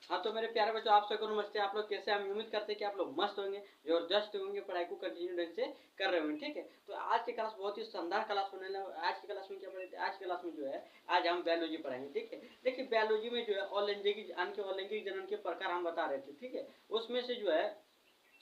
हाँ तो मेरे प्यारे बच्चों, आप सबको नमस्ते। आप लोग कैसे? हम उम्मीद करते हैं कि आप लोग मस्त होंगे, जबरदस्त होंगे, पढ़ाई को कंटिन्यू ढंग से कर रहे होंगे। ठीक है, तो आज की क्लास बहुत ही शानदार क्लास होने लगा। आज की क्लास में क्या पढ़ेंगे? आज की क्लास में जो है आज हम बायोलॉजी पढ़ाएंगे। ठीक है, देखिए बायोलॉजी में जो है अलैंगिक जनन के प्रकार हम बता रहे थे। ठीक है, उसमें से जो है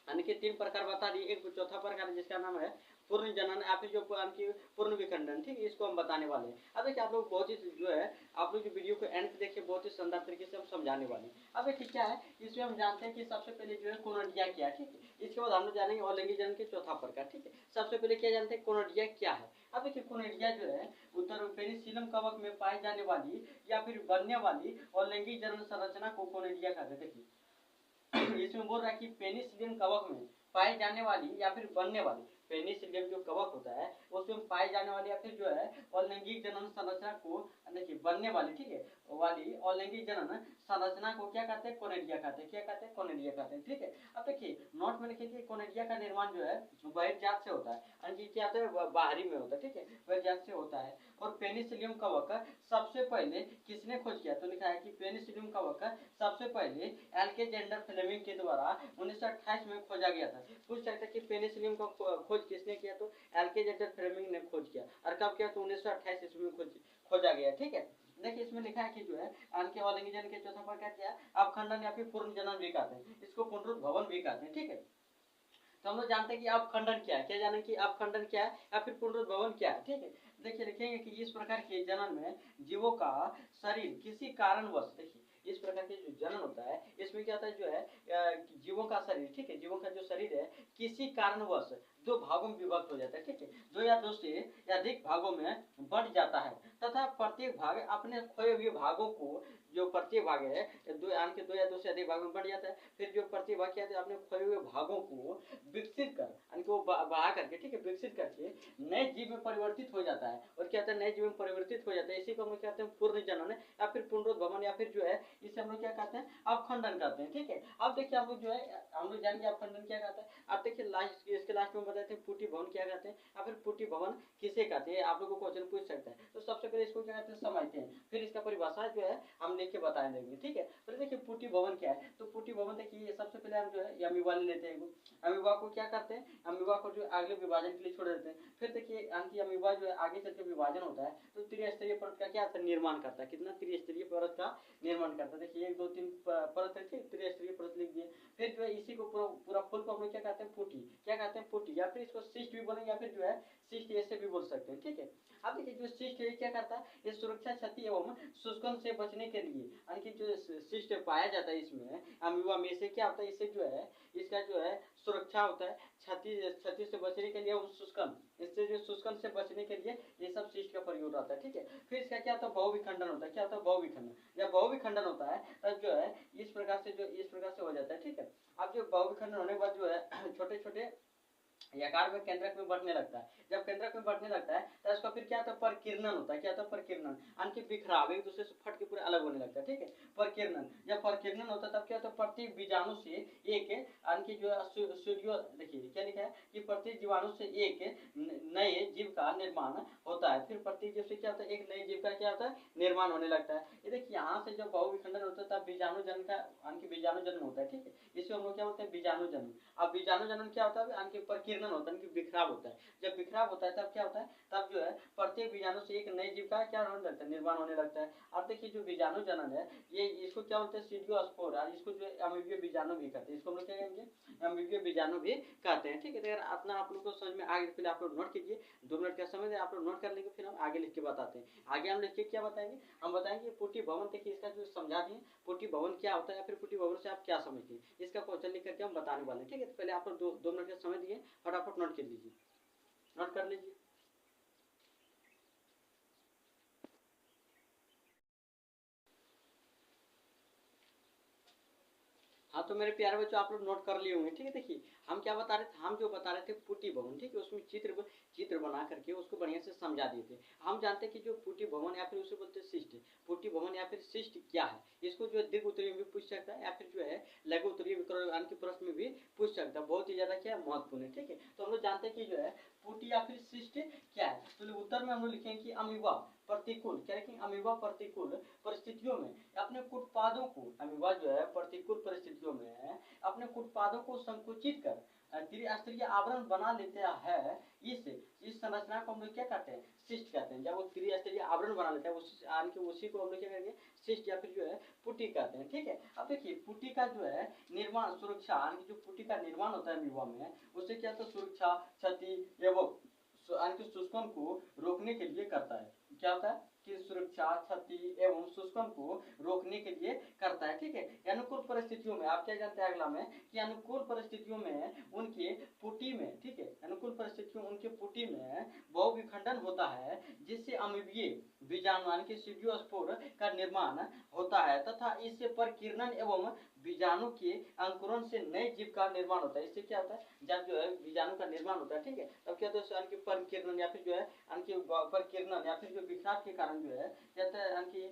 यानी कि 3 प्रकार बता दिए। एक चौथा प्रकार है जिसका नाम है पूर्ण जनन या फिर जो पूर्ण विखंडन। ठीक है, इसको हम बताने वाले हैं। अब देखिए आप लोग बहुत ही जो है आप लोग वीडियो को एंड देखिए, बहुत ही शानदार तरीके से हम समझाने वाले हैं। अब देखिए क्या है, इसमें हम जानते हैं कि सबसे पहले जो है कोनोडिया क्या है। ठीक है, इसके बाद हम लोग जानेंगे अलैंगिक जनन के चौथा प्रकार। ठीक है, सबसे पहले क्या जानते हैं, कोनोडिया क्या है। अब देखिए कोनोडिया जो है उत्तर पेनिसिलम कवक में पाई जाने वाली या फिर बनने वाली अलैंगिक जनन संरचना को कोनोडिया कहते हैं। देखिए इसमें बोल रहा है कि पेनिसिलियम कवक में पाई जाने वाली या फिर बनने वाली, पेनिसिलियम जो कवक होता है उसमें पाई जाने वाली या फिर जो है अलैंगिक जनन संरचना को, देखिए बनने वाली, ठीक है, वाली अलैंगिक जनन संरचना को क्या कहते हैं? कोनेडिया कहते हैं। क्या कहते हैं? कोनेडिया कहते हैं। ठीक है, अब देखिए नोट में लिखिए कि कोनेडिया का निर्माण जो है बहिर्जात से होता है, यानी क्या होता है? बाहरी में होता है। ठीक है, बहिर्जात से होता है। और पेनिसिलियम कवक सबसे पहले किसने खोज किया? तो लिखा है कि पेनिसिलियम कवक सबसे पहले एल्केजेंडर फ्लेमिंग के द्वारा 1928 में खोजा गया था। पूछ सकते कि पेनिसिलियम का खोज किसने किया? तो एल्केजेंडर फ्लेमिंग ने खोज किया। और कब किया? तो 1928 ईस्वी में खोजा गया। ठीक है, देखिए इसमें लिखा है कि जो है के अलैंगिक जनन के चौथा प्रकार क्या है? अपखंडन या फिर पूर्ण जनन भी कहते हैं, इसको पुनरुद्भवन भी कहते हैं। ठीक है, तो हम लोग जानते हैं कि अपखंडन क्या है। क्या जाने कि अपखंडन क्या है या फिर पुनरुद्भवन क्या है। ठीक है, देखिए लिखेंगे कि इस प्रकार के जनन में जीवों का शरीर किसी कारणवश, देखिए इस प्रकार के जो जनन होता है इसमें क्या होता है, जो है जीवों का शरीर, ठीक है, जीवों का जो शरीर है किसी कारणवश दो भागों में विभक्त हो जाता है। ठीक है, दो या दो से अधिक भागों में बढ़ जाता है तथा प्रत्येक भाग अपने खोए हुए भागों को, जो प्रत्येक भाग है दो या दो से अधिक भागों में बढ़ जाता है। फिर जो प्रत्येक भाग क्या है, अपने खोए हुए भागों को विकसित कर, यानी कि वो बढ़ा करके, ठीक है, विकसित करके नए जीव में परिवर्तित हो जाता है। और क्या होता है? नए जीव में परिवर्तित हो जाता है। इसी को हम लोग कहते हैं पूर्ण जनन या फिर पुनरुद्भवन, या फिर जो है इसे हम लोग क्या कहते हैं? अपखंडन कहते हैं। ठीक है, अब देखिए हम लोग जो है हम लोग जानेंगे अपखंडन क्या कहता है। अब देखिए लास्ट, इसके लास्ट में बताते हैं पुटी भवन क्या कहते हैं या फिर पुटी भवन किसे कहते हैं, आप लोगों को क्वेश्चन पूछ सकता है। तो सबसे पहले इसको क्या कहते हैं समझते हैं, फिर इसका परिभाषा जो है हम लिख के बता देंगे। ठीक है, पहले देखिए पुटी भवन क्या है। तो पुटी भवन देखिए सबसे पहले हम जो है अमीबा ले लेते हैं। अमीबा को क्या करते हैं? अमीबा को जो अगले विभाजन के लिए छोड़ देते हैं। फिर देखिए अमीबा जो है आगे चल के विभाजन होता है तो त्रिस्तरीय परत का क्या निर्माण करता है। कितना? त्रिस्तरीय परत का निर्माण करता है। देखिए 1 2 3 परत है, त्रिस्तरीय परत लिख दिए। फिर जो है इसी को पूरा फुल को हम लोग क्या कहते हैं? पुटी। क्या कहते हैं? पुटी, या फिर इसको सिस्ट भी बोलेंगे या फिर जो है सिस्ट ऐसे भी बोल सकते हैं। ठीक है, अब देखिए जो सिस्ट है क्या करता है? ये सुरक्षा, क्षति एवं शुष्कन से बचने के लिए, यानी कि जो सिस्ट पाया जाता है इसमें अमीबा में, से क्या होता है? इससे जो है इसका जो है सुरक्षा होता है, क्षति से बचने के लिए, शुष्कन, इससे जो शुष्कन से बचने के लिए ये सब सिस्ट का प्रयोग रहता है। ठीक है, फिर इसका क्या होता है? बहुविखंडन होता है। क्या होता है? बहुविखंडन। जब बहुविखंडन होता है तब जो है इस प्रकार से हो जाता है। ठीक है, अब जो बहुविखंडन होने के बाद जो है छोटे छोटे आकार में केंद्रक में बढ़ने लगता है। जब केंद्रक में बढ़ने लगता है तो इसका फिर क्या होता है? परकीर्णन होता है। क्या होता है? परकीर्णन, यानी बिखराव, एक दूसरे से फट के पूरे अलग होने लगता है। ठीक है, परकीर्णन, जब परकीर्णन होता है तब क्या होता है? प्रति बीजाणु से एक, यानी जो सूर्यो, देखिए क्या लिखा है कि प्रति जीवाणु से एक नए जीव का निर्माण होता है। फिर प्रति जीव से क्या होता है? एक नए जीव का क्या होता है? निर्माण होने लगता है। ये देखिए यहाँ से जब बहुविखंडन होता है तब बीजाणु जन्म का, यानी बीजाणु जन्म होता है। ठीक है, इसे हम लोग क्या बोलते हैं? बीजाणु जन्म। अब बीजाणु जनन क्या होता है? यानी परकीर्णन होता है, बिखराव होता है। जब बिखराव होता है तब क्या होता है? तब जो है प्रत्येक बीजाणु से एक नए जीव का क्या होने लगता है? निर्माण होने लगता है। अब देखिए जो बीजाणु जनन है ये, इसको क्या बोलते हैं? सीडियोस्पोर, और इसको जो अमीबीय बीजाणु भी कहते हैं। इसको हम लोग क्या कहेंगे? अमीबीय बीजाणु भी कहते हैं। ठीक है, अगर अपना आप लोग को समझ में आगे, पहले आप लोग नोट कीजिए, 2 मिनट का समय आप लोग नोट कर लेंगे, फिर हम आगे लिख के बताते हैं। आगे हम लिख के क्या बताएंगे? हम बताएंगे पुटी भवन। देखिए इसका जो समझा दिए पुटी भवन क्या होता है या फिर पुटी भवन से आप क्या समझते हैं, इसका क्वेश्चन लिख करके हम बताने वाले हैं। ठीक है, तो पहले आप लोग 2 मिनट का समय दिए, फटाफट नोट कर लीजिए, नोट कर लीजिए। हाँ तो मेरे प्यारे बच्चों आप लोग नोट कर लिए होंगे। ठीक है, देखिए हम क्या बता रहे थे? हम जो बता रहे थे पुटी भवन, ठीक है, उसमें चित्र बना करके उसको बढ़िया से समझा दिए थे। हम जानते हैं कि जो पुटी भवन या फिर उसे बोलते हैं शिष्ट, पुटी भवन या फिर शिष्ट क्या है, इसको जो है दीर्घ उत्तरीय में भी पूछ सकता है या फिर जो है लघु उत्तरीय प्रश्न में भी पूछ सकता है। बहुत ही ज्यादा क्या महत्वपूर्ण है। ठीक है, तो हम लोग जानते हैं कि जो है पुटी या फिर सिस्ट क्या है? तो उत्तर में हम लोग लिखेंगे कि अमीबा प्रतिकूल, क्या लिखेंगे? अमीबा प्रतिकूल परिस्थितियों में अपने उत्पादों को, अमीबा जो है प्रतिकूल परिस्थितियों में अपने उत्पादों को संकुचित कर त्रिस्तरीय आवरण बना लेता है। इस संरचना को हम लोग क्या कहते हैं? सिस्ट कहते हैं। जब वो त्रिस्तरीय आवरण बना लेता है उसी को हम लोग क्या करेंगे? सिस्ट या फिर जो है पुटी कहते हैं। ठीक है, अब देखिए पुटी का जो है निर्माण सुरक्षा, जो पुटी का निर्माण होता है अमीबा में, उससे क्या होता है? सुरक्षा, क्षति एवं शोषण को रोकने के लिए करता है। क्या होता है कि सुरक्षा, क्षति एवं शोषण को रोकने के लिए करता है। ठीक है, अनुकूल परिस्थितियों में आप क्या जानते हैं अगला में कि अनुकूल परिस्थितियों में उनके पुटी में, ठीक है, अनुकूल परिस्थितियों उनके पुटी में बहुविखंडन होता है, जिससे अमीबीय बीजाणु के सीडियोस्पोर का निर्माण होता है तथा इससे परकीर्णन एवं बीजाणु के अंकुरण से नए जीव का निर्माण होता है। इससे क्या होता है? जब जो है बीजाणु का निर्माण होता है, ठीक है, तब क्या होता है? परकीर्णन या फिर जो है परकीर्णन या फिर जो विकास के कारण जो है कहते हैं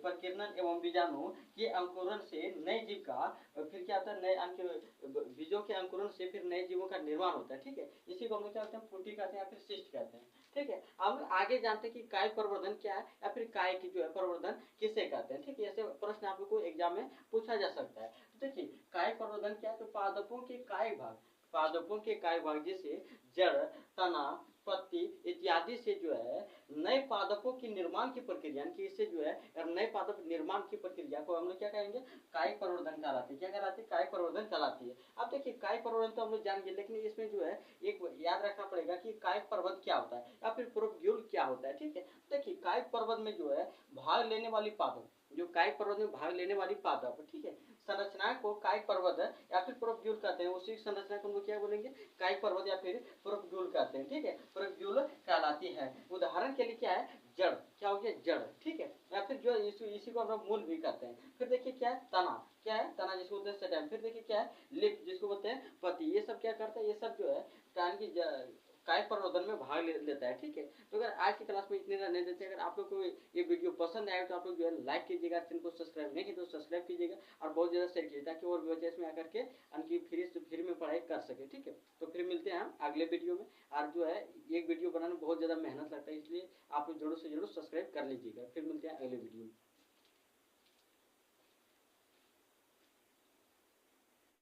परकीर्णन एवं बीजाणु के अंकुरण से नए जीव का, फिर क्या होता है? नए बीजों के अंकुरण से फिर नए जीवों का निर्माण होता है। ठीक है, इसी को हम लोग क्या कहते हैं? पुटी कहते हैं या फिर सिस्ट कहते हैं। ठीक है, अब आगे जानते हैं कि काय प्रवर्धन क्या है या फिर काय की जो है प्रवर्धन किसे कहते हैं। ठीक है, ऐसे प्रश्न आप लोग को एग्जाम में पूछा जा सकता है। तो देखिए काय प्रवर्धन क्या है? तो पादपों के काय भाग जैसे जड़, तना, पत्ती इत्यादि से जो है नए पादपों की निर्माण की प्रक्रिया, इससे जो है नए पादप निर्माण की प्रक्रिया को हम लोग क्या कहेंगे? काय प्रवर्धन कहलाती है। क्या कहलाती है? काय प्रवर्धन कहलाती है। अब देखिए काय प्रवर्धन तो हम लोग जान गए, लेकिन इसमें जो है एक याद रखना पड़ेगा कि काय पर्वत क्या होता है या फिर प्रोपग्यूल क्या होता है। ठीक है, देखिए काय पर्वत में जो है भाग लेने वाली पादप, जो काय पर्वत में भाग लेने वाली पादप, ठीक है, संरचना को काय पर्वत या फिर प्रोपग्यूल कहते हैं। उसी संरचना को हम लोग क्या बोलेंगे? काय पर्वत या फिर प्रोपग्यूल कहते हैं। ठीक है, प्रोपग्यूल कहलाती है। उदाहरण के लिए क्या है? जड़, क्या हो गया? जड़, ठीक है, या फिर जो इसी को हम लोग मूल भी कहते हैं। फिर देखिए क्या है? तना, क्या है? तना जिसको बोलते हैं स्टेम। फिर देखिए क्या है? लिप जिसको बोलते हैं पत्ती। ये सब क्या करता है? ये सब जो है काय प्रवर्धन में भाग लेता है। ठीक है, तो अगर आज की क्लास में इतने रहने देते हैं। अगर आप लोग को ये वीडियो पसंद आए तो आप लोग जो है लाइक कीजिएगा, चैनल को सब्सक्राइब नहीं किया तो सब्सक्राइब कीजिएगा और बहुत ज़्यादा शेयर कीजिए ताकि और भी बच्चे इसमें आकर के फ्री में पढ़ाई कर सके। ठीक है, तो फिर मिलते हैं हम अगले वीडियो में। और जो है एक वीडियो बनाने में बहुत ज़्यादा मेहनत लगता है, इसलिए आप लोग जरूर से जरूर सब्सक्राइब कर लीजिएगा। फिर मिलते हैं अगले वीडियो में।